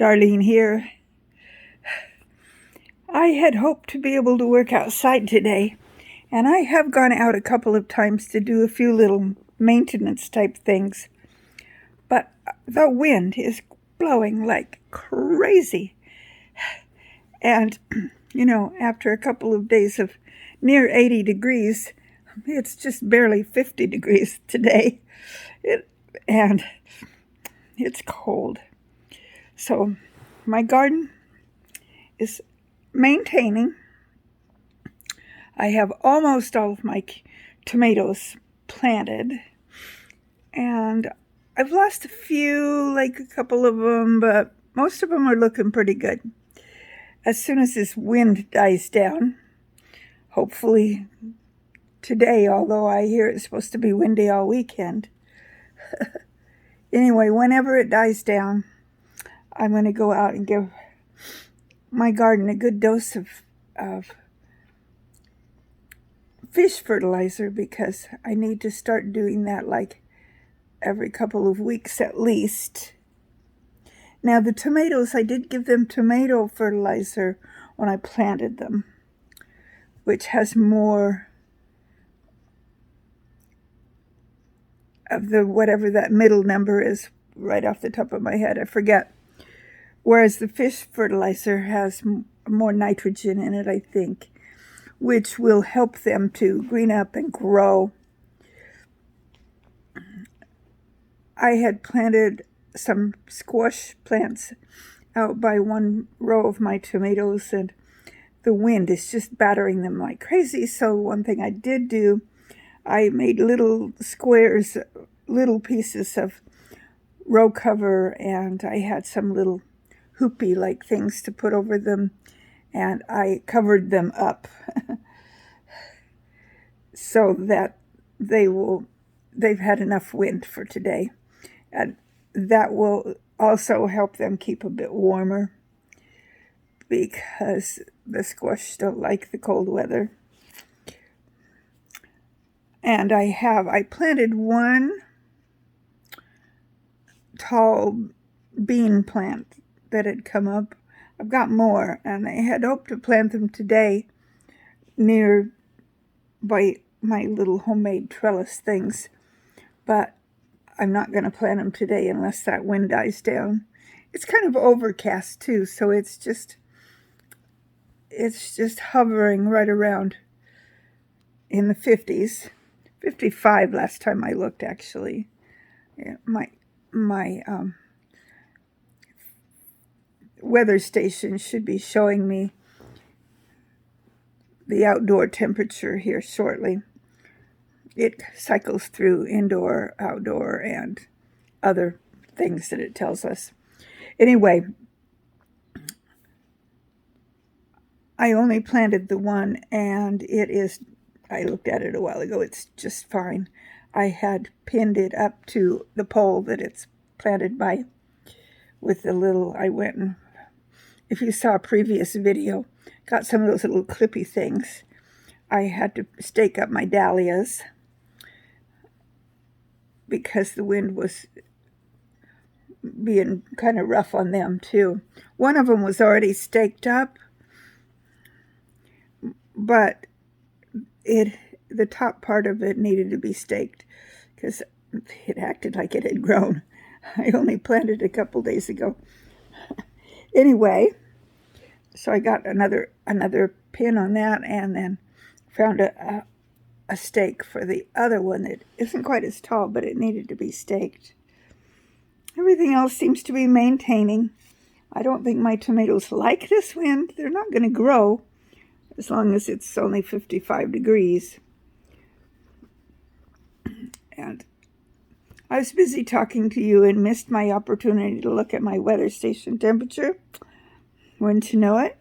Darlene here. I had hoped to be able to work outside today, and I have gone out a couple of times to do a few little maintenance type things, but the wind is blowing like crazy. And, after a couple of days of near 80 degrees, it's just barely 50 degrees today, and it's cold. So my garden is maintaining. I have almost all of my tomatoes planted, and I've lost a few, like a couple of them, but most of them are looking pretty good. As soon as this wind dies down, hopefully today, although I hear it's supposed to be windy all weekend. Anyway, whenever it dies down, I'm going to go out and give my garden a good dose of fish fertilizer, because I need to start doing that like every couple of weeks at least. Now the tomatoes, I did give them tomato fertilizer when I planted them, which has more of the whatever that middle number is right off the top of my head, I forget. Whereas the fish fertilizer has more nitrogen in it, I think, which will help them to green up and grow. I had planted some squash plants out by one row of my tomatoes, and the wind is just battering them like crazy. So one thing I did do, I made little squares, little pieces of row cover, and I had some little hoopy like things to put over them, and I covered them up so that they've had enough wind for today, and that will also help them keep a bit warmer, because the squash don't like the cold weather. And I planted one tall bean plant that had come up. I've got more, and I had hoped to plant them today near by my little homemade trellis things, but I'm not going to plant them today unless that wind dies down. It's kind of overcast too, so it's just hovering right around in the 50s. 55 last time I looked, actually. Yeah, my weather station should be showing me the outdoor temperature here shortly. It cycles through indoor, outdoor, and other things that it tells us. Anyway, I only planted the one, and I looked at it a while ago, it's just fine. I had pinned it up to the pole that it's planted by with I went and, if you saw a previous video, got some of those little clippy things. I had to stake up my dahlias because the wind was being kind of rough on them too. One of them was already staked up, but the top part of it needed to be staked because it acted like it had grown. I only planted it a couple days ago. Anyway, so I got another pin on that, and then found a stake for the other one that isn't quite as tall, but it needed to be staked. Everything else seems to be maintaining. I don't think my tomatoes like this wind. They're not going to grow as long as it's only 55 degrees. And I was busy talking to you and missed my opportunity to look at my weather station temperature. Wouldn't you know it?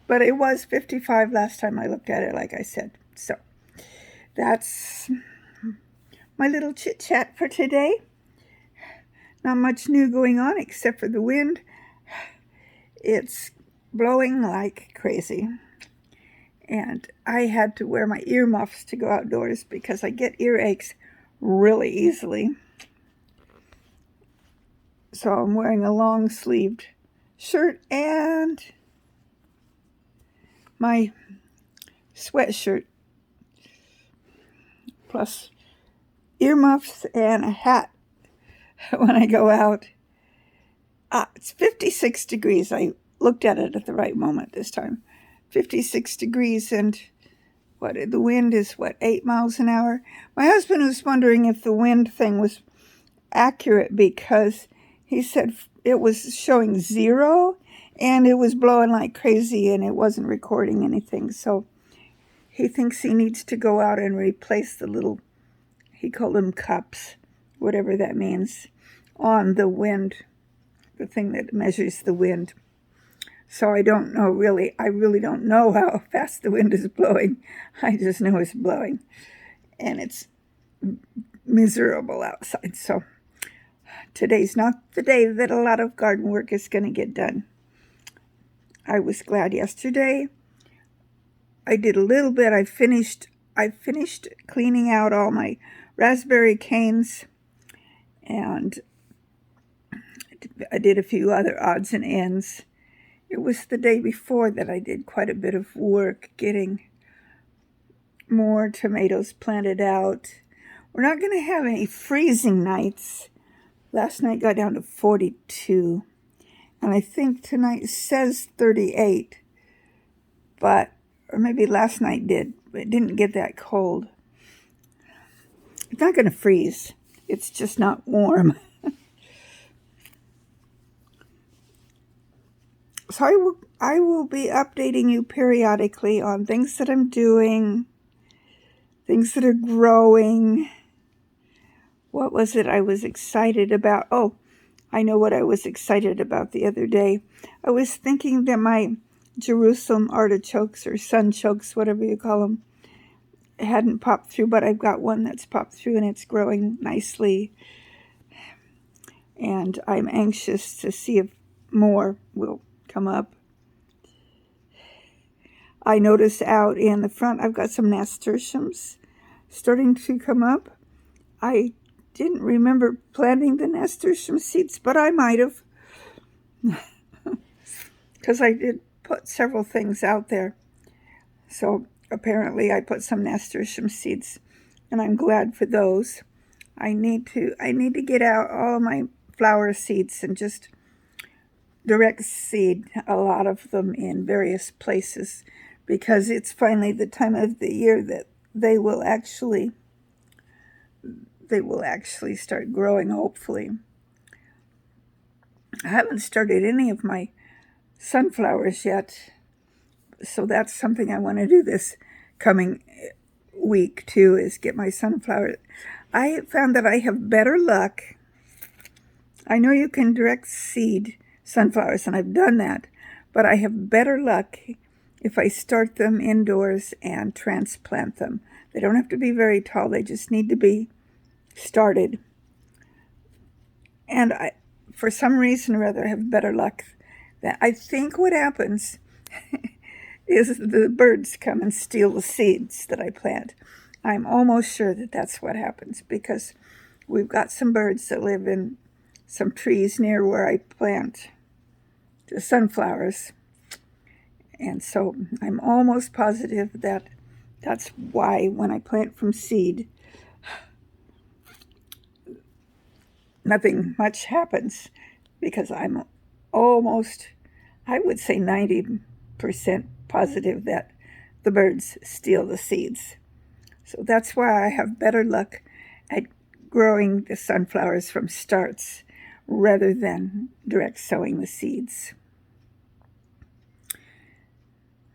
But it was 55 last time I looked at it, like I said. So that's my little chit-chat for today. Not much new going on except for the wind. It's blowing like crazy. And I had to wear my earmuffs to go outdoors because I get earaches really easily. So I'm wearing a long-sleeved shirt and my sweatshirt, plus earmuffs and a hat when I go out. It's 56 degrees. I looked at it at the right moment this time. 56 degrees, and the wind is 8 miles an hour? My husband was wondering if the wind thing was accurate because he said it was showing 0 and it was blowing like crazy and it wasn't recording anything. So he thinks he needs to go out and replace the little, he called them cups, whatever that means, on the wind, the thing that measures the wind. So I don't know really, I really don't know how fast the wind is blowing. I just know it's blowing and it's miserable outside. So today's not the day that a lot of garden work is going to get done. I was glad yesterday. I did a little bit. I finished cleaning out all my raspberry canes, and I did a few other odds and ends. It was the day before that I did quite a bit of work getting more tomatoes planted out. We're not going to have any freezing nights. Last night got down to 42, and I think tonight says 38, or maybe last night did, but it didn't get that cold. It's not going to freeze. It's just not warm. So I will be updating you periodically on things that I'm doing, things that are growing. What was it I was excited about? Oh, I know what I was excited about the other day. I was thinking that my Jerusalem artichokes or sunchokes, whatever you call them, hadn't popped through, but I've got one that's popped through and it's growing nicely. And I'm anxious to see if more will come up. I noticed out in the front I've got some nasturtiums starting to come up. I didn't remember planting the nasturtium seeds, but I might have, because I did put several things out there. So apparently I put some nasturtium seeds, and I'm glad for those. I need to get out all of my flower seeds and just direct seed a lot of them in various places, because it's finally the time of the year that they will actually start growing, hopefully. I haven't started any of my sunflowers yet, so that's something I want to do this coming week too, is get my sunflowers. I found that I have better luck. I know you can direct seed sunflowers, and I've done that, but I have better luck if I start them indoors and transplant them. They don't have to be very tall, they just need to be started. And for some reason or other, I have better luck. That I think what happens is the birds come and steal the seeds that I plant. I'm almost sure that that's what happens, because we've got some birds that live in some trees near where I plant the sunflowers. And so I'm almost positive that that's why when I plant from seed, nothing much happens, because I'm almost, I would say 90% positive that the birds steal the seeds. So that's why I have better luck at growing the sunflowers from starts rather than direct sowing the seeds.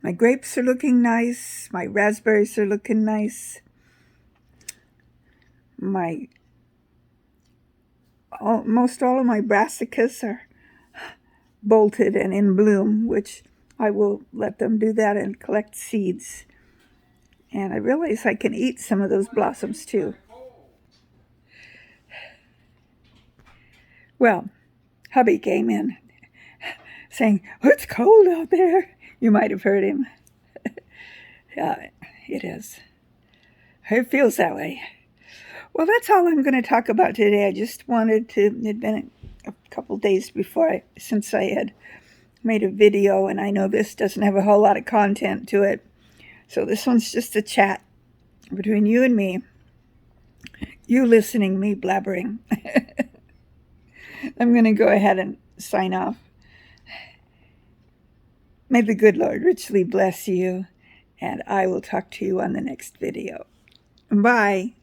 My grapes are looking nice. My raspberries are looking nice. Most all of my brassicas are bolted and in bloom, which I will let them do that and collect seeds. And I realize I can eat some of those blossoms too. Well, hubby came in saying, "Oh, it's cold out there." You might have heard him. It is. It feels that way. Well, that's all I'm going to talk about today. I just wanted to, it'd been a couple days since I had made a video, and I know this doesn't have a whole lot of content to it. So this one's just a chat between you and me. You listening, me blabbering. I'm going to go ahead and sign off. May the good Lord richly bless you, and I will talk to you on the next video. Bye.